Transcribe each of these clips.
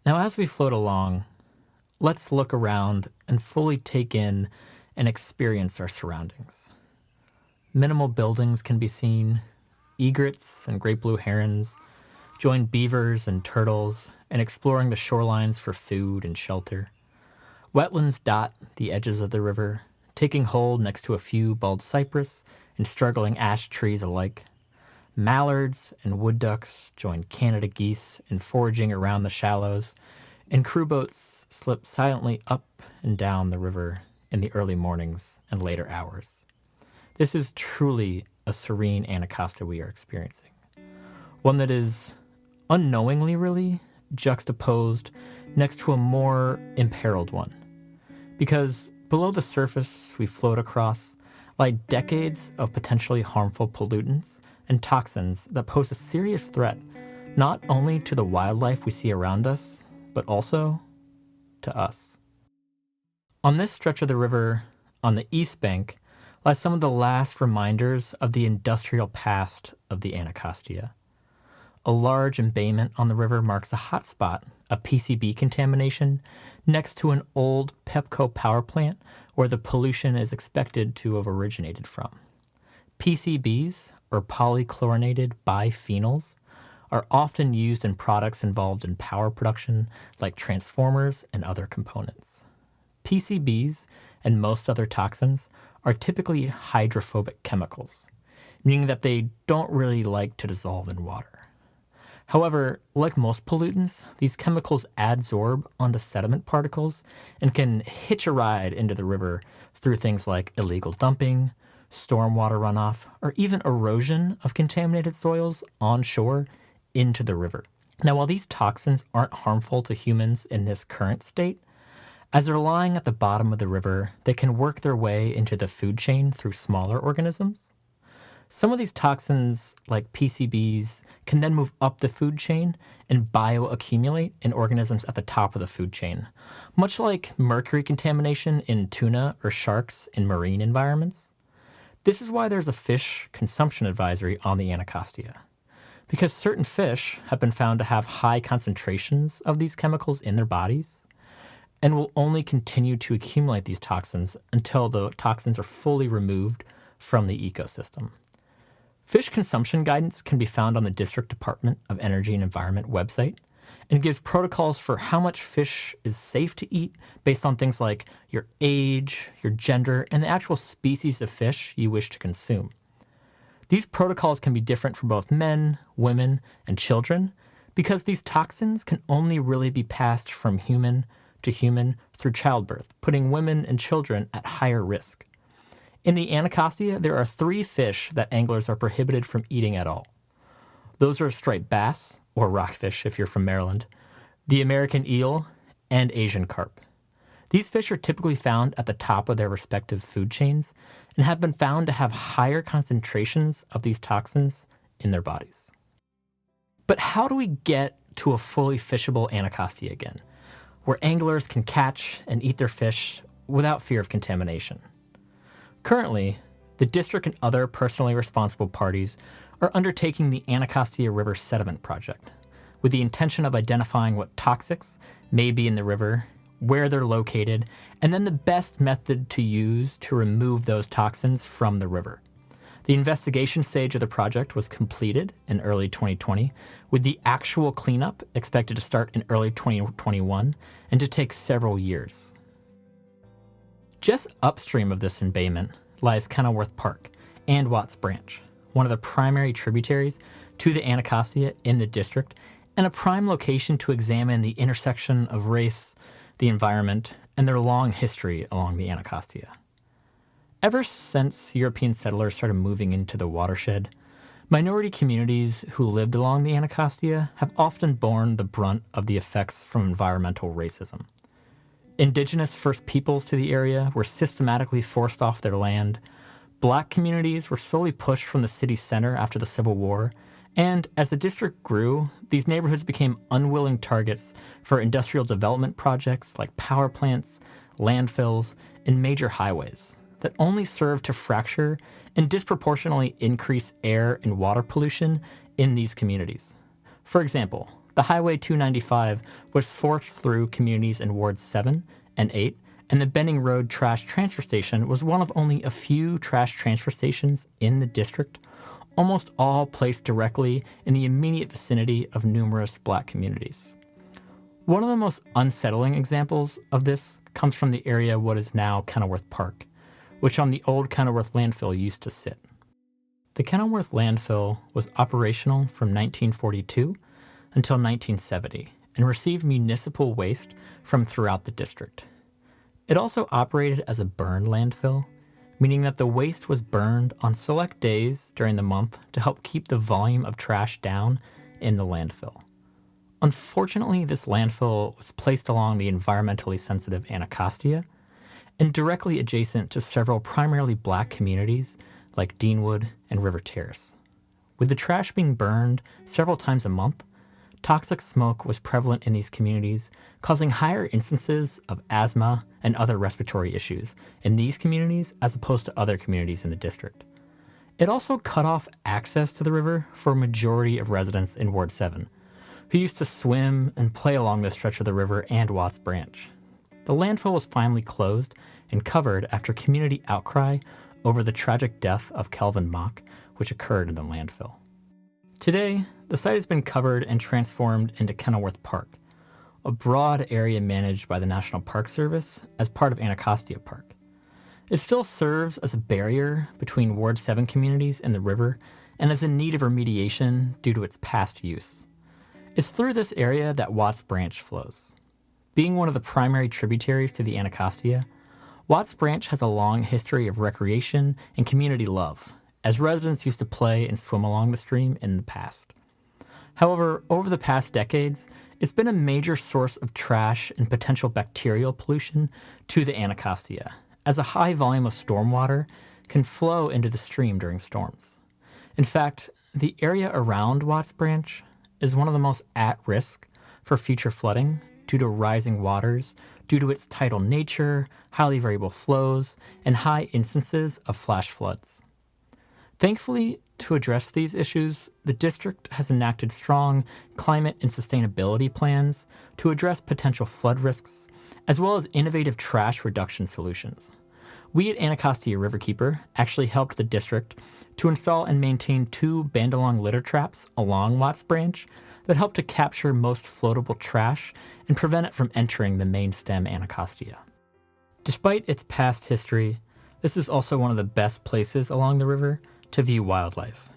Now, as we float along, let's look around and fully take in and experience our surroundings. Minimal buildings can be seen, egrets and great blue herons join beavers and turtles in exploring the shorelines for food and shelter. Wetlands dot the edges of the river, taking hold next to a few bald cypress and struggling ash trees alike. Mallards and wood ducks join Canada geese in foraging around the shallows, and crew boats slip silently up and down the river in the early mornings and later hours. This is truly a serene Anacostia we are experiencing, one that is unknowingly really juxtaposed next to a more imperiled one, because below the surface we float across lie decades of potentially harmful pollutants and toxins that pose a serious threat not only to the wildlife we see around us, but also to us. On this stretch of the river, on the east bank, lie some of the last reminders of the industrial past of the Anacostia. A large embayment on the river marks a hotspot of PCB contamination next to an old Pepco power plant where the pollution is expected to have originated from. PCBs, or polychlorinated biphenyls, are often used in products involved in power production like transformers and other components. PCBs and most other toxins are typically hydrophobic chemicals, meaning that they don't really like to dissolve in water. However, like most pollutants, these chemicals adsorb onto sediment particles and can hitch a ride into the river through things like illegal dumping, stormwater runoff, or even erosion of contaminated soils onshore into the river. Now, while these toxins aren't harmful to humans in this current state, as they're lying at the bottom of the river, they can work their way into the food chain through smaller organisms. Some of these toxins, like PCBs, can then move up the food chain and bioaccumulate in organisms at the top of the food chain, much like mercury contamination in tuna or sharks in marine environments. This is why there's a fish consumption advisory on the Anacostia, because certain fish have been found to have high concentrations of these chemicals in their bodies and will only continue to accumulate these toxins until the toxins are fully removed from the ecosystem. Fish consumption guidance can be found on the District Department of Energy and Environment website and gives protocols for how much fish is safe to eat based on things like your age, your gender, and the actual species of fish you wish to consume. These protocols can be different for both men, women, and children because these toxins can only really be passed from human to human through childbirth, putting women and children at higher risk. In the Anacostia, there are 3 fish that anglers are prohibited from eating at all. Those are striped bass, or rockfish if you're from Maryland, the American eel, and Asian carp. These fish are typically found at the top of their respective food chains and have been found to have higher concentrations of these toxins in their bodies. But how do we get to a fully fishable Anacostia again, where anglers can catch and eat their fish without fear of contamination? Currently, the district and other personally responsible parties are undertaking the Anacostia River Sediment Project, with the intention of identifying what toxics may be in the river, where they're located, and then the best method to use to remove those toxins from the river. The investigation stage of the project was completed in early 2020, with the actual cleanup expected to start in early 2021 and to take several years. Just upstream of this embayment lies Kenilworth Park and Watts Branch, one of the primary tributaries to the Anacostia in the district, and a prime location to examine the intersection of race, the environment, and their long history along the Anacostia. Ever since European settlers started moving into the watershed, minority communities who lived along the Anacostia have often borne the brunt of the effects from environmental racism. Indigenous First Peoples to the area were systematically forced off their land. Black communities were slowly pushed from the city center after the Civil War, and as the district grew, these neighborhoods became unwilling targets for industrial development projects like power plants, landfills, and major highways that only served to fracture and disproportionately increase air and water pollution in these communities. For example, the Highway 295 was forced through communities in Wards 7 and 8, and the Benning Road Trash Transfer Station was one of only a few trash transfer stations in the district, almost all placed directly in the immediate vicinity of numerous Black communities. One of the most unsettling examples of this comes from the area of what is now Kenilworth Park, which on the old Kenilworth landfill used to sit. The Kenilworth landfill was operational from 1942 until 1970 and received municipal waste from throughout the district. It also operated as a burn landfill, meaning that the waste was burned on select days during the month to help keep the volume of trash down in the landfill. Unfortunately, this landfill was placed along the environmentally sensitive Anacostia and directly adjacent to several primarily Black communities like Deanwood and River Terrace. With the trash being burned several times a month, toxic smoke was prevalent in these communities, causing higher instances of asthma and other respiratory issues in these communities as opposed to other communities in the district. It also cut off access to the river for a majority of residents in Ward 7, who used to swim and play along this stretch of the river and Watts Branch. The landfill was finally closed and covered after community outcry over the tragic death of Kelvin Mock, which occurred in the landfill. Today, the site has been covered and transformed into Kenilworth Park, a broad area managed by the National Park Service as part of Anacostia Park. It still serves as a barrier between Ward 7 communities and the river and is in need of remediation due to its past use. It's through this area that Watts Branch flows. Being one of the primary tributaries to the Anacostia, Watts Branch has a long history of recreation and community love, as residents used to play and swim along the stream in the past. However, over the past decades, it's been a major source of trash and potential bacterial pollution to the Anacostia, as a high volume of stormwater can flow into the stream during storms. In fact, the area around Watts Branch is one of the most at risk for future flooding due to rising waters, due to its tidal nature, highly variable flows, and high instances of flash floods. Thankfully, to address these issues, the district has enacted strong climate and sustainability plans to address potential flood risks, as well as innovative trash reduction solutions. We at Anacostia Riverkeeper actually helped the district to install and maintain 2 bandalong litter traps along Watts Branch that help to capture most floatable trash and prevent it from entering the main stem Anacostia. Despite its past history, this is also one of the best places along the river to view wildlife.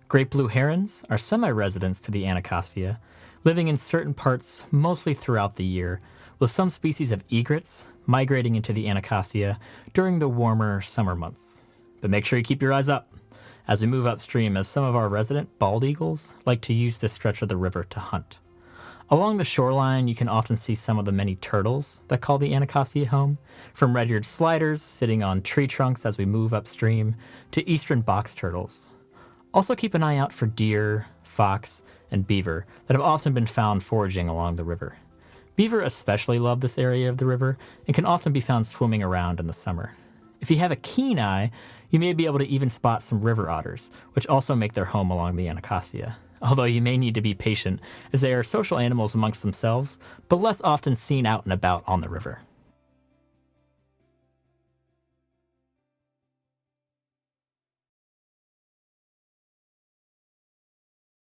Great blue herons are semi-residents to the Anacostia, living in certain parts mostly throughout the year, with some species of egrets migrating into the Anacostia during the warmer summer months. But make sure you keep your eyes up as we move upstream, as some of our resident bald eagles like to use this stretch of the river to hunt. Along the shoreline, you can often see some of the many turtles that call the Anacostia home, from red-eared sliders sitting on tree trunks as we move upstream to eastern box turtles. Also keep an eye out for deer, fox, and beaver that have often been found foraging along the river. Beaver especially love this area of the river and can often be found swimming around in the summer. If you have a keen eye, you may be able to even spot some river otters, which also make their home along the Anacostia. Although you may need to be patient, as they are social animals amongst themselves, but less often seen out and about on the river.